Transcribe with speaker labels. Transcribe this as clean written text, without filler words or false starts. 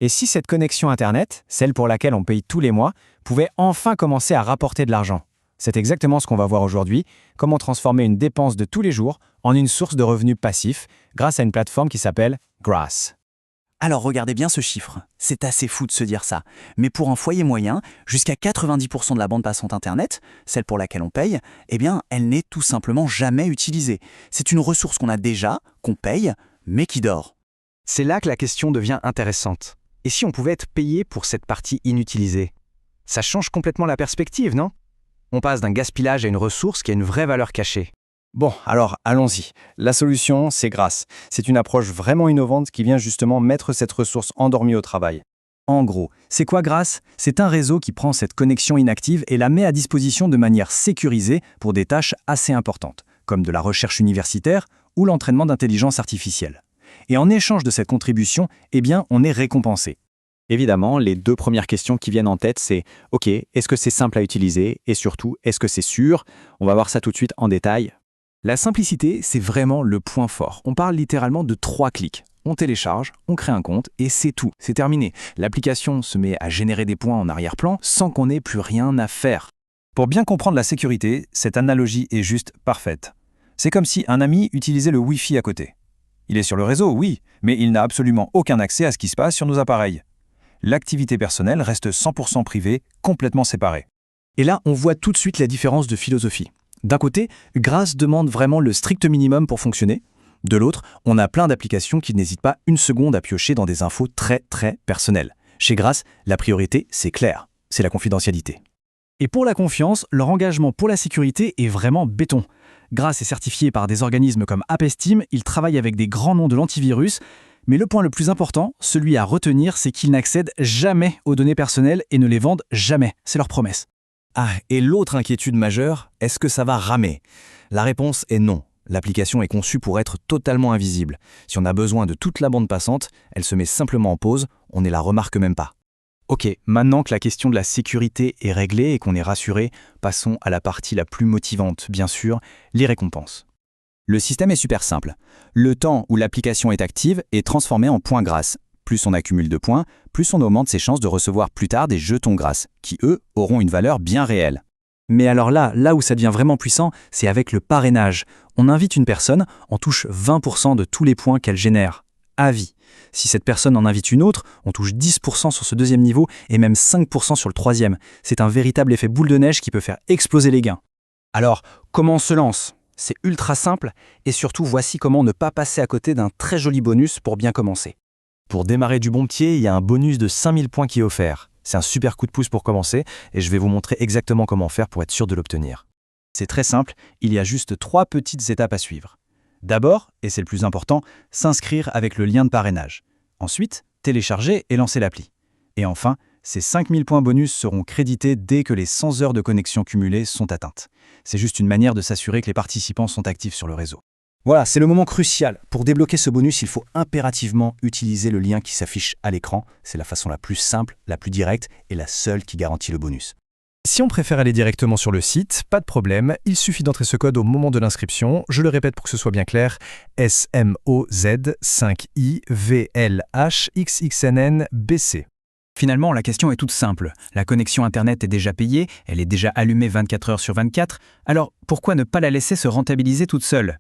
Speaker 1: Et si cette connexion Internet, celle pour laquelle on paye tous les mois, pouvait enfin commencer à rapporter de l'argent? C'est exactement ce qu'on va voir aujourd'hui, comment transformer une dépense de tous les jours en une source de revenus passifs grâce à une plateforme qui s'appelle Grass.
Speaker 2: Alors regardez bien ce chiffre, c'est assez fou de se dire ça. Mais pour un foyer moyen, jusqu'à 90% de la bande passante Internet, celle pour laquelle on paye, eh bien, elle n'est tout simplement jamais utilisée. C'est une ressource qu'on a déjà, qu'on paye, mais qui dort.
Speaker 1: C'est là que la question devient intéressante. Et si on pouvait être payé pour cette partie inutilisée? Ça change complètement la perspective, non? On passe d'un gaspillage à une ressource qui a une vraie valeur cachée. Bon, alors allons-y. La solution, c'est Grass. C'est une approche vraiment innovante qui vient justement mettre cette ressource endormie au travail. En gros, c'est quoi Grass? C'est un réseau qui prend cette connexion inactive et la met à disposition de manière sécurisée pour des tâches assez importantes, comme de la recherche universitaire ou l'entraînement d'intelligence artificielle. Et en échange de cette contribution, eh bien, on est récompensé. Évidemment, les deux premières questions qui viennent en tête, c'est « Ok, est-ce que c'est simple à utiliser? Et surtout, est-ce que c'est sûr ?» On va voir ça tout de suite en détail. La simplicité, c'est vraiment le point fort. On parle littéralement de 3 clics. On télécharge, on crée un compte et c'est tout, c'est terminé. L'application se met à générer des points en arrière-plan sans qu'on ait plus rien à faire. Pour bien comprendre la sécurité, cette analogie est juste parfaite. C'est comme si un ami utilisait le Wi-Fi à côté. Il est sur le réseau, oui, mais il n'a absolument aucun accès à ce qui se passe sur nos appareils. L'activité personnelle reste 100% privée, complètement séparée. Et là, on voit tout de suite la différence de philosophie. D'un côté, Grass demande vraiment le strict minimum pour fonctionner. De l'autre, on a plein d'applications qui n'hésitent pas une seconde à piocher dans des infos très personnelles. Chez Grass, la priorité, c'est clair, c'est la confidentialité. Et pour la confiance, leur engagement pour la sécurité est vraiment béton. Grass est certifié par des organismes comme AppEsteem, ils travaillent avec des grands noms de l'antivirus, mais le point le plus important, celui à retenir, c'est qu'ils n'accèdent jamais aux données personnelles et ne les vendent jamais, c'est leur promesse. Ah, et l'autre inquiétude majeure, est-ce que ça va ramer? La réponse est non. L'application est conçue pour être totalement invisible. Si on a besoin de toute la bande passante, elle se met simplement en pause, on ne la remarque même pas. Ok, maintenant que la question de la sécurité est réglée et qu'on est rassuré, passons à la partie la plus motivante, bien sûr, les récompenses. Le système est super simple. Le temps où l'application est active est transformé en points Grass. Plus on accumule de points, plus on augmente ses chances de recevoir plus tard des jetons Grass, qui eux auront une valeur bien réelle. Mais alors là où ça devient vraiment puissant, c'est avec le parrainage. On invite une personne, on touche 20% de tous les points qu'elle génère, à vie. Si cette personne en invite une autre, on touche 10% sur ce deuxième niveau et même 5% sur le troisième. C'est un véritable effet boule de neige qui peut faire exploser les gains. Alors, comment on se lance? C'est ultra simple et surtout voici comment ne pas passer à côté d'un très joli bonus pour bien commencer. Pour démarrer du bon pied, il y a un bonus de 5000 points qui est offert. C'est un super coup de pouce pour commencer et je vais vous montrer exactement comment faire pour être sûr de l'obtenir. C'est très simple, il y a juste 3 petites étapes à suivre. D'abord, et c'est le plus important, s'inscrire avec le lien de parrainage. Ensuite, télécharger et lancer l'appli. Et enfin, ces 5000 points bonus seront crédités dès que les 100 heures de connexion cumulées sont atteintes. C'est juste une manière de s'assurer que les participants sont actifs sur le réseau. Voilà, c'est le moment crucial. Pour débloquer ce bonus, il faut impérativement utiliser le lien qui s'affiche à l'écran. C'est la façon la plus simple, la plus directe et la seule qui garantit le bonus. Si on préfère aller directement sur le site, pas de problème, il suffit d'entrer ce code au moment de l'inscription. Je le répète pour que ce soit bien clair, SMOZ5IVLHXXNNBC. Finalement, la question est toute simple. La connexion Internet est déjà payée, elle est déjà allumée 24 heures sur 24, alors pourquoi ne pas la laisser se rentabiliser toute seule?